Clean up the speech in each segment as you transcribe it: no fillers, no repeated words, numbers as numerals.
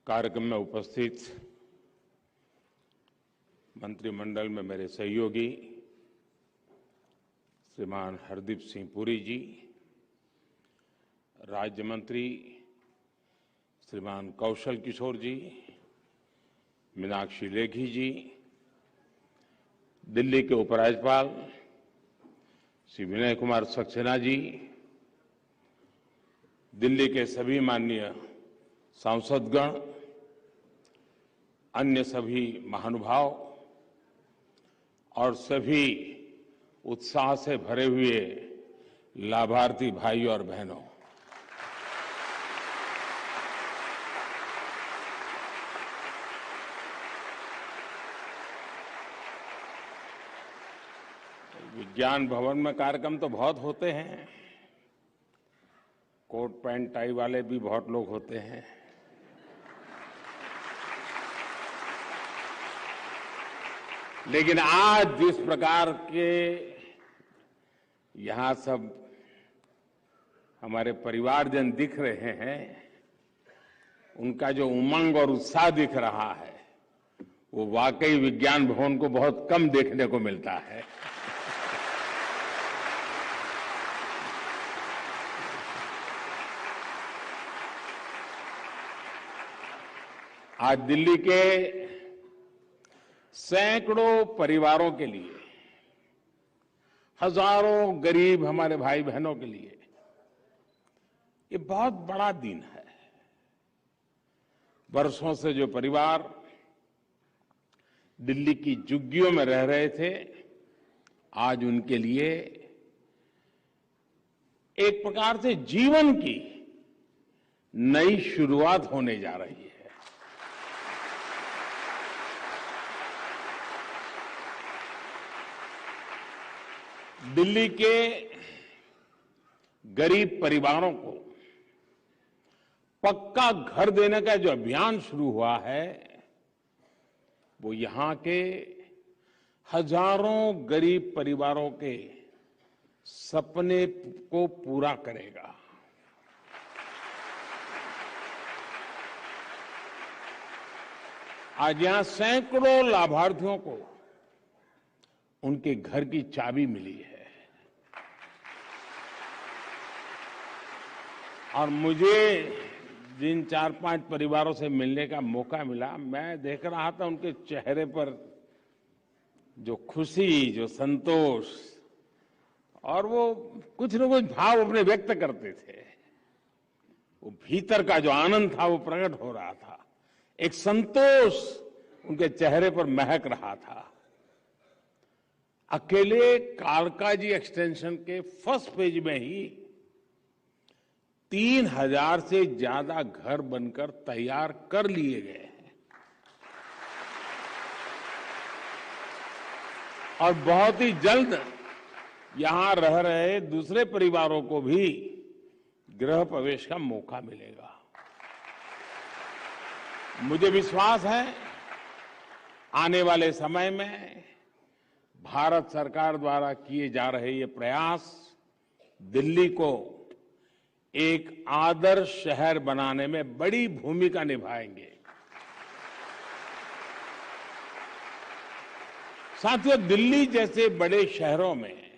कार्यक्रम में उपस्थित मंत्रिमंडल में मेरे सहयोगी श्रीमान हरदीप सिंह पुरी जी, राज्य मंत्री श्रीमान कौशल किशोर जी, मीनाक्षी लेखी जी, दिल्ली के उपराज्यपाल श्री विनय कुमार सक्सेना जी, दिल्ली के सभी माननीय सांसदगण, अन्य सभी महानुभाव और सभी उत्साह से भरे हुए लाभार्थी भाई और बहनों, विज्ञान भवन में कार्यक्रम तो बहुत होते हैं, कोट पैंट टाई वाले भी बहुत लोग होते हैं, लेकिन आज जिस प्रकार के यहां सब हमारे परिवारजन दिख रहे हैं, उनका जो उमंग और उत्साह दिख रहा है, वो वाकई विज्ञान भवन को बहुत कम देखने को मिलता है। आज दिल्ली के सैकड़ों परिवारों के लिए, हजारों गरीब हमारे भाई बहनों के लिए ये बहुत बड़ा दिन है। वर्षों से जो परिवार दिल्ली की झुग्गियों में रह रहे थे, आज उनके लिए एक प्रकार से जीवन की नई शुरुआत होने जा रही है। दिल्ली के गरीब परिवारों को पक्का घर देने का जो अभियान शुरू हुआ है, वो यहां के हजारों गरीब परिवारों के सपने को पूरा करेगा। आज यहां सैकड़ों लाभार्थियों को उनके घर की चाबी मिली है और मुझे जिन 4-5 परिवारों से मिलने का मौका मिला, मैं देख रहा था उनके चेहरे पर जो खुशी, जो संतोष और वो कुछ न कुछ भाव अपने व्यक्त करते थे। वो भीतर का जो आनंद था वो प्रकट हो रहा था, एक संतोष उनके चेहरे पर महक रहा था। अकेले कालकाजी एक्सटेंशन के फर्स्ट फेज में ही 3000 से ज्यादा घर बनकर तैयार कर लिए गए हैं और बहुत ही जल्द यहां रह रहे दूसरे परिवारों को भी गृह प्रवेश का मौका मिलेगा। मुझे विश्वास है आने वाले समय में भारत सरकार द्वारा किए जा रहे ये प्रयास दिल्ली को एक आदर्श शहर बनाने में बड़ी भूमिका निभाएंगे। साथियों, दिल्ली जैसे बड़े शहरों में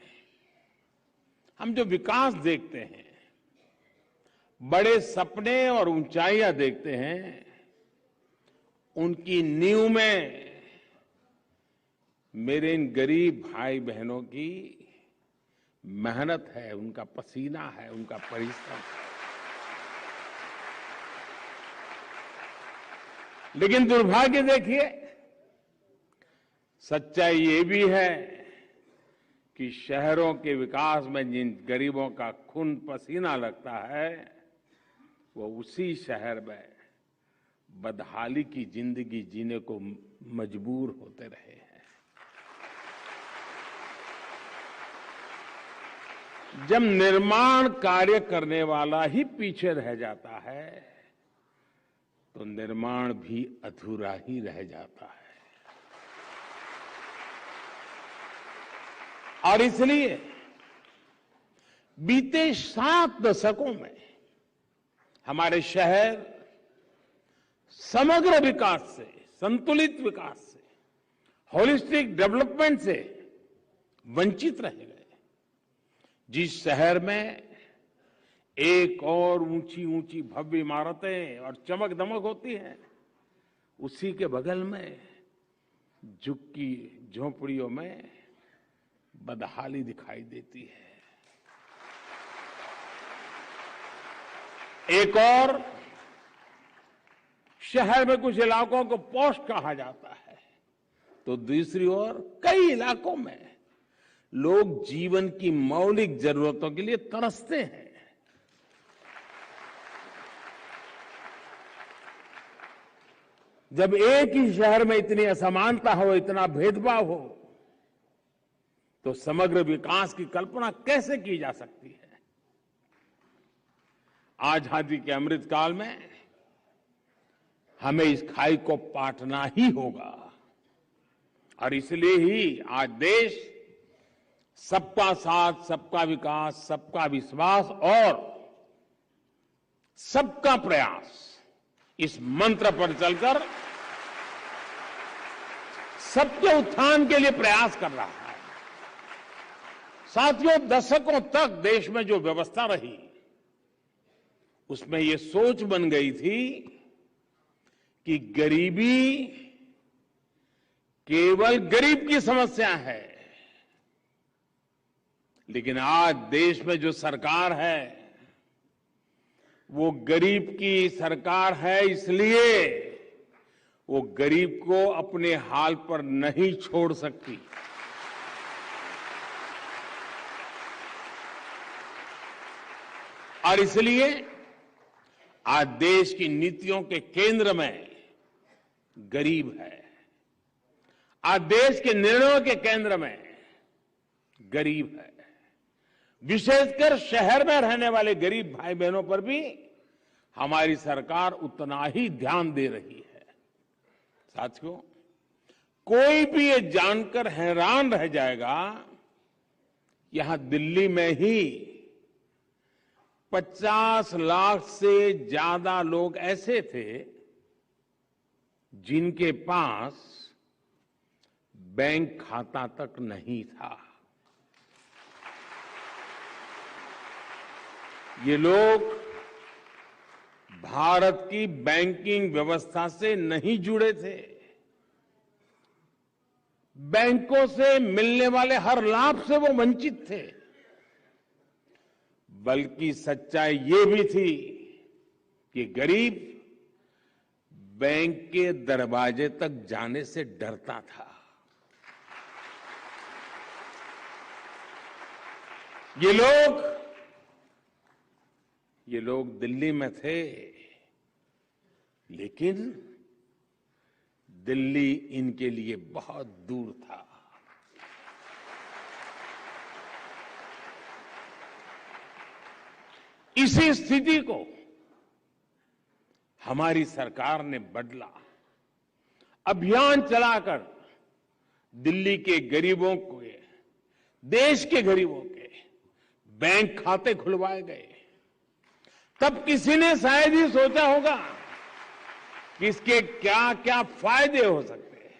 हम जो विकास देखते हैं, बड़े सपने और ऊंचाइयां देखते हैं, उनकी नींव में मेरे इन गरीब भाई बहनों की मेहनत है, उनका पसीना है, उनका परिश्रम है। लेकिन दुर्भाग्य देखिए, सच्चाई ये भी है कि शहरों के विकास में जिन गरीबों का खून पसीना लगता है, वो उसी शहर में बदहाली की जिंदगी जीने को मजबूर होते रहे हैं। जब निर्माण कार्य करने वाला ही पीछे रह जाता है, तो निर्माण भी अधूरा ही रह जाता है। और इसलिए बीते 7 दशकों में हमारे शहर समग्र विकास से, संतुलित विकास से, होलिस्टिक डेवलपमेंट से वंचित रह गए। जिस शहर में एक और ऊंची ऊंची भव्य इमारतें और चमक दमक होती है, उसी के बगल में झुग्गी झोपड़ियों में बदहाली दिखाई देती है। एक और शहर में कुछ इलाकों को पॉश कहा जाता है, तो दूसरी ओर कई इलाकों में लोग जीवन की मौलिक जरूरतों के लिए तरसते हैं। जब एक ही शहर में इतनी असमानता हो, इतना भेदभाव हो, तो समग्र विकास की कल्पना कैसे की जा सकती है? आजादी के अमृत काल में हमें इस खाई को पाटना ही होगा और इसलिए ही आज देश सबका साथ, सबका विकास, सबका विश्वास और सबका प्रयास इस मंत्र पर चलकर सबके उत्थान के लिए प्रयास कर रहा है। साथियों, दशकों तक देश में जो व्यवस्था रही उसमें ये सोच बन गई थी कि गरीबी केवल गरीब की समस्या है, लेकिन आज देश में जो सरकार है वो गरीब की सरकार है, इसलिए वो गरीब को अपने हाल पर नहीं छोड़ सकती। और इसलिए आज देश की नीतियों के केंद्र में गरीब है। आज देश के निर्णयों के केंद्र में गरीब है। विशेषकर शहर में रहने वाले गरीब भाई बहनों पर भी हमारी सरकार उतना ही ध्यान दे रही है। साथियों, कोई भी ये जानकर हैरान रह जाएगा, यहां दिल्ली में ही 50 लाख से ज्यादा लोग ऐसे थे जिनके पास बैंक खाता तक नहीं था। ये लोग भारत की बैंकिंग व्यवस्था से नहीं जुड़े थे, बैंकों से मिलने वाले हर लाभ से वो वंचित थे। बल्कि सच्चाई ये भी थी कि गरीब बैंक के दरवाजे तक जाने से डरता था। ये लोग दिल्ली में थे, लेकिन दिल्ली इनके लिए बहुत दूर था। इसी स्थिति को हमारी सरकार ने बदला। अभियान चलाकर दिल्ली के गरीबों को, देश के गरीबों के बैंक खाते खुलवाए गए। तब किसी ने शायद ही सोचा होगा कि इसके क्या क्या फायदे हो सकते हैं।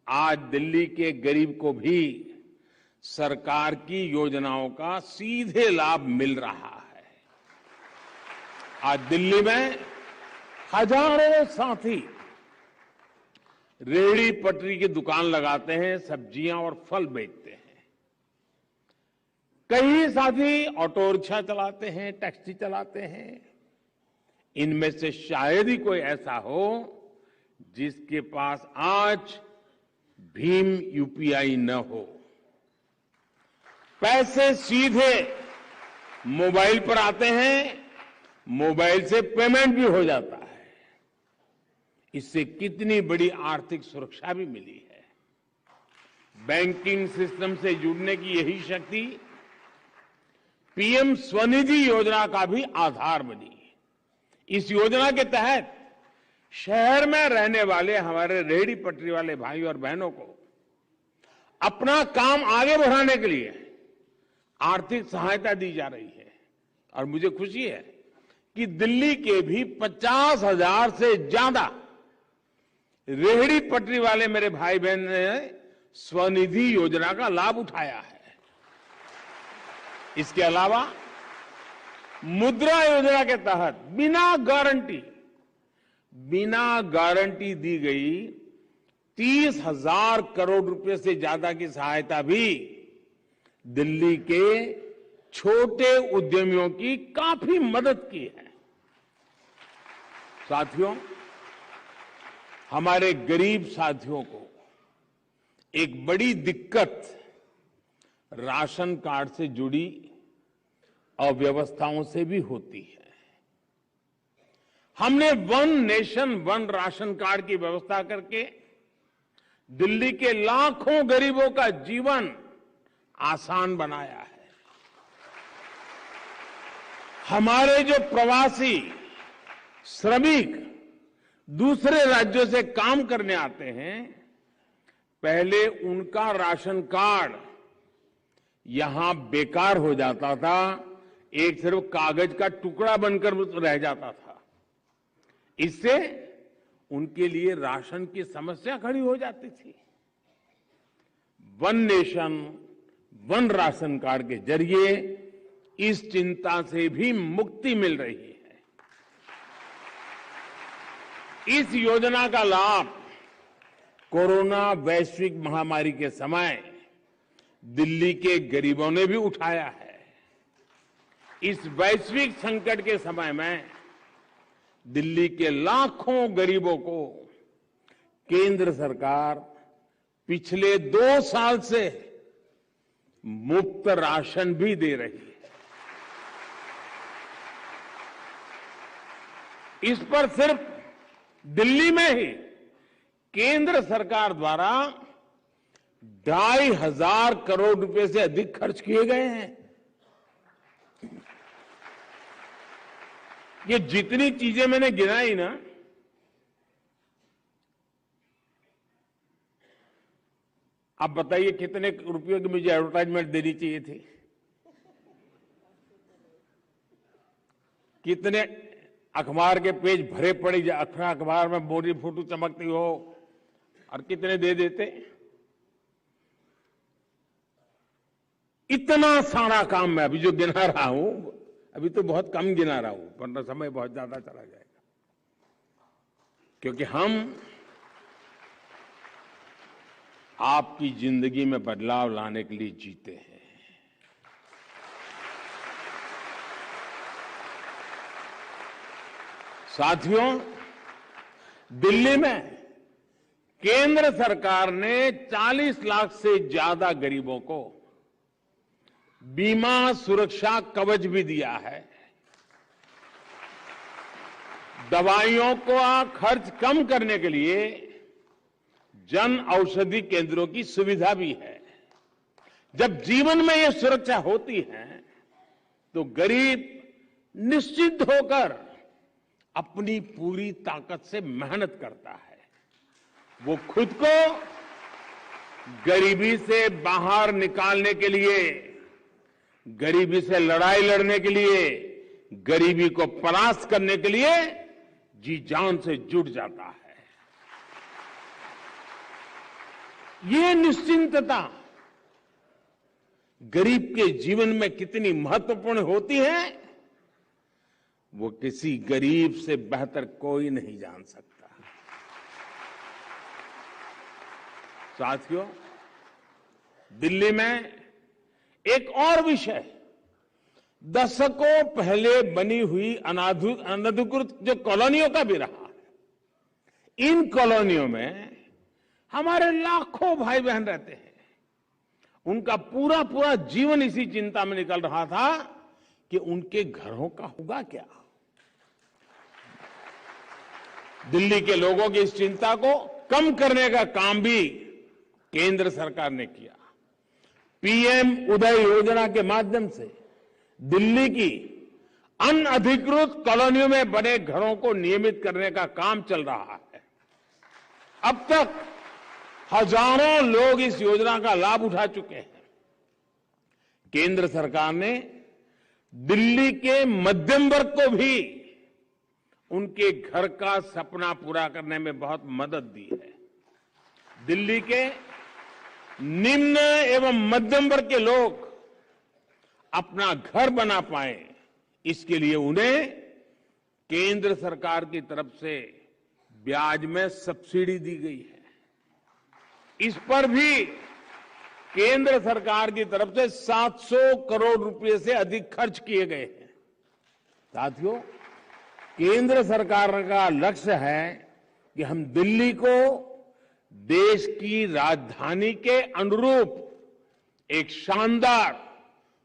आज दिल्ली के गरीब को भी सरकार की योजनाओं का सीधे लाभ मिल रहा है। आज दिल्ली में हजारों साथी रेहड़ी पटरी की दुकान लगाते हैं, सब्जियां और फल बेचते हैं। कई साथी ऑटो रिक्शा चलाते हैं, टैक्सी चलाते हैं। इनमें से शायद ही कोई ऐसा हो जिसके पास आज भीम यूपीआई न हो। पैसे सीधे मोबाइल पर आते हैं, मोबाइल से पेमेंट भी हो जाता है। इससे कितनी बड़ी आर्थिक सुरक्षा भी मिली है। बैंकिंग सिस्टम से जुड़ने की यही शक्ति पीएम स्वनिधि योजना का भी आधार बनी। इस योजना के तहत शहर में रहने वाले हमारे रेहड़ी पटरी वाले भाई और बहनों को अपना काम आगे बढ़ाने के लिए आर्थिक सहायता दी जा रही है। और मुझे खुशी है कि दिल्ली के भी 50,000 से ज्यादा रेहड़ी पटरी वाले मेरे भाई बहन ने स्वनिधि योजना का लाभ उठाया है। इसके अलावा मुद्रा योजना के तहत बिना गारंटी दी गई 30,000 करोड़ रुपए से ज्यादा की सहायता भी दिल्ली के छोटे उद्यमियों की काफी मदद की है। साथियों, हमारे गरीब साथियों को एक बड़ी दिक्कत राशन कार्ड से जुड़ी अव्यवस्थाओं से भी होती है। हमने one nation one ration card की व्यवस्था करके दिल्ली के लाखों गरीबों का जीवन आसान बनाया है। हमारे जो प्रवासी श्रमिक दूसरे राज्यों से काम करने आते हैं, पहले उनका राशन कार्ड यहां बेकार हो जाता था, एक सिर्फ कागज का टुकड़ा बनकर रह जाता था। इससे उनके लिए राशन की समस्या खड़ी हो जाती थी। One nation one ration card के जरिए इस चिंता से भी मुक्ति मिल रही है। इस योजना का लाभ कोरोना वैश्विक महामारी के समय दिल्ली के गरीबों ने भी उठाया है। इस वैश्विक संकट के समय में दिल्ली के लाखों गरीबों को केंद्र सरकार पिछले 2 साल से मुफ्त राशन भी दे रही है। इस पर सिर्फ दिल्ली में ही केंद्र सरकार द्वारा 2,500 करोड़ रुपए से अधिक खर्च किए गए हैं। ये जितनी चीजें मैंने गिनाई ना, आप बताइए कितने रुपयों की मुझे एडवर्टाइजमेंट देनी चाहिए थी? कितने अखबार के पेज भरे पड़े, अखबार में मोटी फोटो चमकती हो, और कितने दे देते? इतना सारा काम मैं अभी जो गिना रहा हूं, अभी तो बहुत कम गिना रहा हूं, वरना समय बहुत ज्यादा चला जाएगा। क्योंकि हम आपकी जिंदगी में बदलाव लाने के लिए जीते हैं। साथियों, दिल्ली में केंद्र सरकार ने 40 लाख से ज्यादा गरीबों को बीमा सुरक्षा कवच भी दिया है। दवाइयों का खर्च कम करने के लिए जन औषधि केंद्रों की सुविधा भी है। जब जीवन में यह सुरक्षा होती है तो गरीब निश्चित होकर अपनी पूरी ताकत से मेहनत करता है। वो खुद को गरीबी से बाहर निकालने के लिए, गरीबी से लड़ाई लड़ने के लिए, गरीबी को परास्त करने के लिए जी जान से जुट जाता है। ये निश्चिंतता गरीब के जीवन में कितनी महत्वपूर्ण होती है, वो किसी गरीब से बेहतर कोई नहीं जान सकता। साथियों, दिल्ली में एक और विषय दशकों पहले बनी हुई अनधिकृत जो कॉलोनियों का भी रहा है। इन कॉलोनियों में हमारे लाखों भाई बहन रहते हैं। उनका पूरा पूरा जीवन इसी चिंता में निकल रहा था कि उनके घरों का होगा क्या। दिल्ली के लोगों की इस चिंता को कम करने का काम भी केंद्र सरकार ने किया। पीएम उदय योजना के माध्यम से दिल्ली की अनधिकृत कॉलोनियों में बने घरों को नियमित करने का काम चल रहा है। अब तक हजारों लोग इस योजना का लाभ उठा चुके हैं। केंद्र सरकार ने दिल्ली के मध्यम वर्ग को भी उनके घर का सपना पूरा करने में बहुत मदद दी है। दिल्ली के निम्न एवं मध्यम वर्ग के लोग अपना घर बना पाए, इसके लिए उन्हें केंद्र सरकार की तरफ से ब्याज में सब्सिडी दी गई है। इस पर भी केंद्र सरकार की तरफ से 700 करोड़ रुपए से अधिक खर्च किए गए हैं। साथियों, केंद्र सरकार का लक्ष्य है कि हम दिल्ली को देश की राजधानी के अनुरूप एक शानदार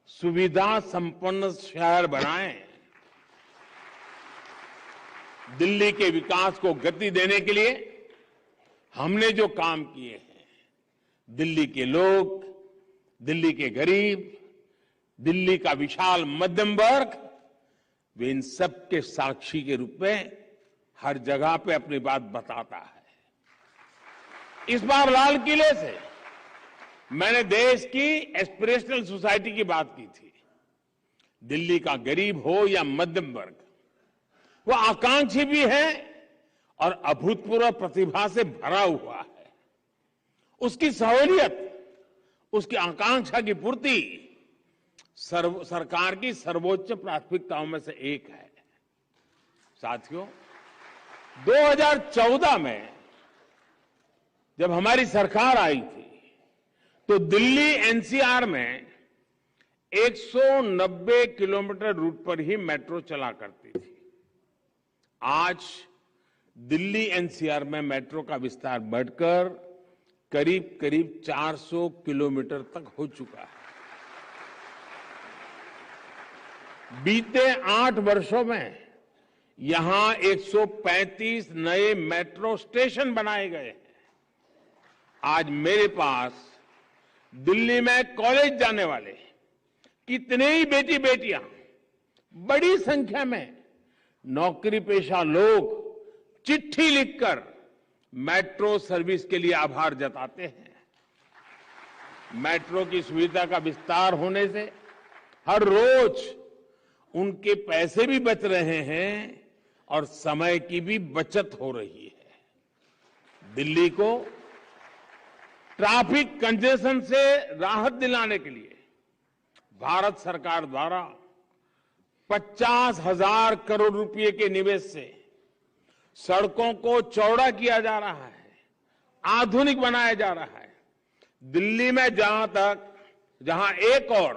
सुविधा संपन्न शहर बनाएं। दिल्ली के विकास को गति देने के लिए हमने जो काम किए हैं, दिल्ली के लोग, दिल्ली के गरीब, दिल्ली का विशाल मध्यम वर्ग, वे इन सब के साक्षी के रूप में हर जगह पे अपनी बात बताता है। इस बार लाल किले से मैंने देश की एस्पिरेशनल सोसाइटी की बात की थी। दिल्ली का गरीब हो या मध्यम वर्ग, वो आकांक्षी भी है और अभूतपूर्व प्रतिभा से भरा हुआ है। उसकी सहूलियत, उसकी आकांक्षा की पूर्ति सरकार की सर्वोच्च प्राथमिकताओं में से एक है। साथियों, 2014 में जब हमारी सरकार आई थी तो दिल्ली एनसीआर में 190 किलोमीटर रूट पर ही मेट्रो चला करती थी। आज दिल्ली एनसीआर में मेट्रो का विस्तार बढ़कर करीब करीब 400 किलोमीटर तक हो चुका है। बीते 8 वर्षों में यहां 135 नए मेट्रो स्टेशन बनाए गए हैं। आज मेरे पास दिल्ली में कॉलेज जाने वाले कितने ही बेटी बेटियां, बड़ी संख्या में नौकरी पेशा लोग चिट्ठी लिखकर मेट्रो सर्विस के लिए आभार जताते हैं। मेट्रो की सुविधा का विस्तार होने से हर रोज उनके पैसे भी बच रहे हैं और समय की भी बचत हो रही है। दिल्ली को ट्रैफिक कंजेशन से राहत दिलाने के लिए भारत सरकार द्वारा 50,000 करोड़ रुपए के निवेश से सड़कों को चौड़ा किया जा रहा है, आधुनिक बनाया जा रहा है। दिल्ली में जहां एक और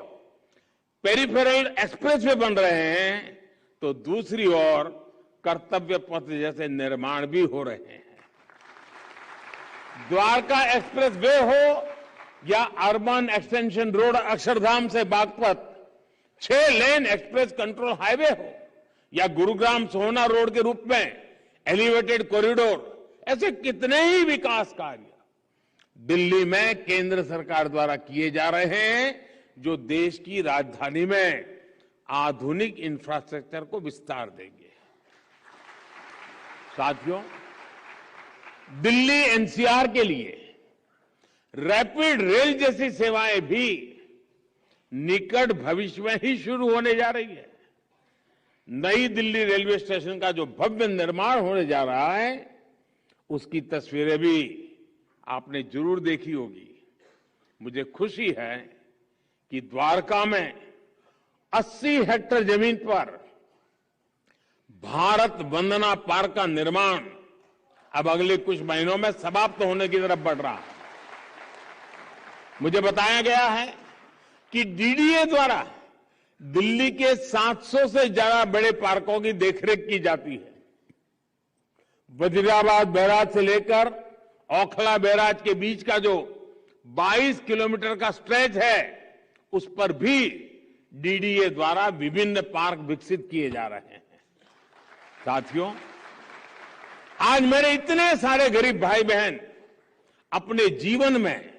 पेरिफेरल एक्सप्रेसवे बन रहे हैं, तो दूसरी ओर कर्तव्य पथ जैसे निर्माण भी हो रहे हैं। द्वारका एक्सप्रेस वे हो या अर्बन एक्सटेंशन रोड अक्षरधाम से बागपत 6 लेन एक्सप्रेस कंट्रोल हाईवे हो या गुरुग्राम सोहना रोड के रूप में एलिवेटेड कॉरिडोर, ऐसे कितने ही विकास कार्य दिल्ली में केंद्र सरकार द्वारा किए जा रहे हैं, जो देश की राजधानी में आधुनिक इंफ्रास्ट्रक्चर को विस्तार देंगे। साथियों, दिल्ली एनसीआर के लिए रैपिड रेल जैसी सेवाएं भी निकट भविष्य में ही शुरू होने जा रही है। नई दिल्ली रेलवे स्टेशन का जो भव्य निर्माण होने जा रहा है, उसकी तस्वीरें भी आपने जरूर देखी होगी। मुझे खुशी है कि द्वारका में 80 हेक्टेयर जमीन पर भारत वंदना पार्क का निर्माण अब अगले कुछ महीनों में समाप्त होने की तरफ बढ़ रहा है। मुझे बताया गया है कि डीडीए द्वारा दिल्ली के 700 से ज्यादा बड़े पार्कों की देखरेख की जाती है। वजीराबाद बैराज से लेकर ओखला बैराज के बीच का जो 22 किलोमीटर का स्ट्रेच है, उस पर भी डीडीए द्वारा विभिन्न पार्क विकसित किए जा रहे हैं। साथियों, आज मेरे इतने सारे गरीब भाई बहन अपने जीवन में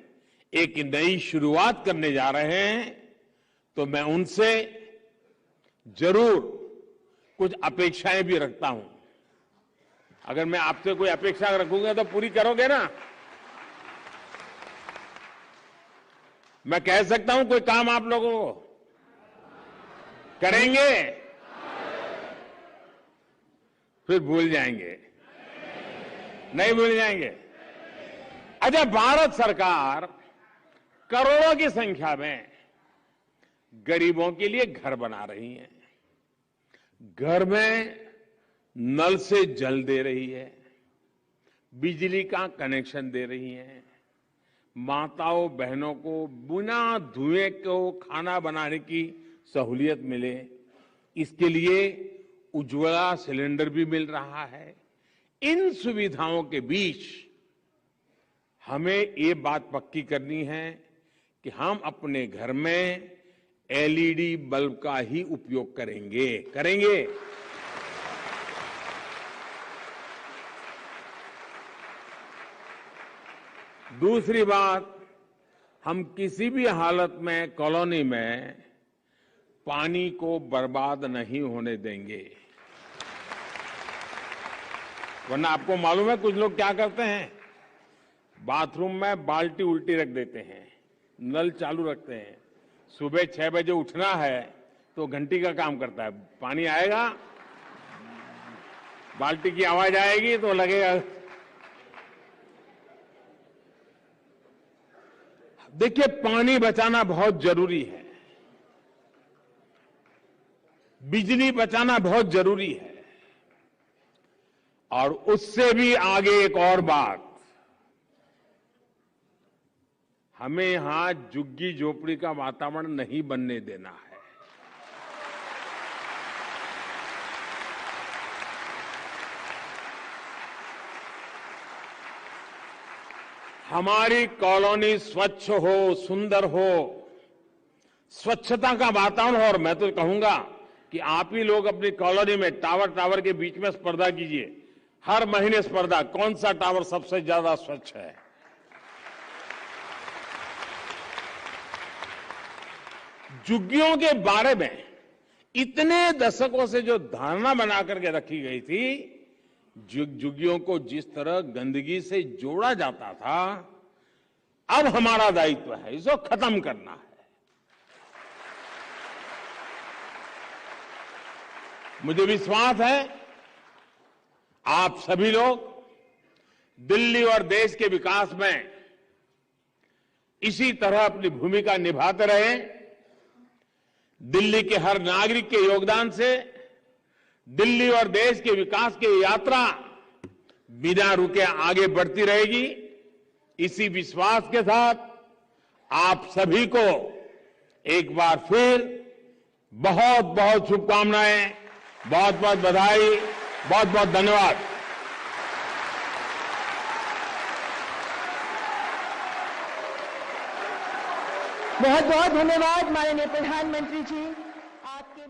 एक नई शुरुआत करने जा रहे हैं, तो मैं उनसे जरूर कुछ अपेक्षाएं भी रखता हूं। अगर मैं आपसे कोई अपेक्षा रखूंगा तो पूरी करोगे ना? मैं कह सकता हूं कोई काम आप लोगों को करेंगे? फिर भूल जाएंगे? नहीं भूल जाएंगे। अच्छा, भारत सरकार करोड़ों की संख्या में गरीबों के लिए घर बना रही है, घर में नल से जल दे रही है, बिजली का कनेक्शन दे रही है, माताओं बहनों को बिना धुएं को खाना बनाने की सहूलियत मिले, इसके लिए उज्ज्वला सिलेंडर भी मिल रहा है। इन सुविधाओं के बीच हमें ये बात पक्की करनी है कि हम अपने घर में एलईडी बल्ब का ही उपयोग करेंगे। दूसरी बात, हम किसी भी हालत में कॉलोनी में पानी को बर्बाद नहीं होने देंगे। वरना आपको मालूम है कुछ लोग क्या करते हैं, बाथरूम में बाल्टी उल्टी रख देते हैं, नल चालू रखते हैं, सुबह 6 बजे उठना है तो घंटी का काम करता है, पानी आएगा, बाल्टी की आवाज आएगी तो लगेगा। देखिए, पानी बचाना बहुत जरूरी है, बिजली बचाना बहुत जरूरी है, और उससे भी आगे एक और बात, हमें यहां झुग्गी झोपड़ी का वातावरण नहीं बनने देना है। हमारी कॉलोनी स्वच्छ हो, सुंदर हो, स्वच्छता का वातावरण हो। और मैं तो कहूंगा कि आप ही लोग अपनी कॉलोनी में टावर के बीच में स्पर्धा कीजिए, हर महीने स्पर्धा, कौन सा टावर सबसे ज्यादा स्वच्छ है। झुग्गियों के बारे में इतने दशकों से जो धारणा बना करके रखी गई थी, झुग्गियों को जिस तरह गंदगी से जोड़ा जाता था, अब हमारा दायित्व है इसको खत्म करना है। मुझे विश्वास है आप सभी लोग दिल्ली और देश के विकास में इसी तरह अपनी भूमिका निभाते रहें। दिल्ली के हर नागरिक के योगदान से दिल्ली और देश के विकास की यात्रा बिना रुके आगे बढ़ती रहेगी। इसी विश्वास के साथ आप सभी को एक बार फिर बहुत बहुत शुभकामनाएं, बहुत बहुत बधाई, बहुत बहुत धन्यवाद। बहुत बहुत धन्यवाद माननीय प्रधानमंत्री जी, आपके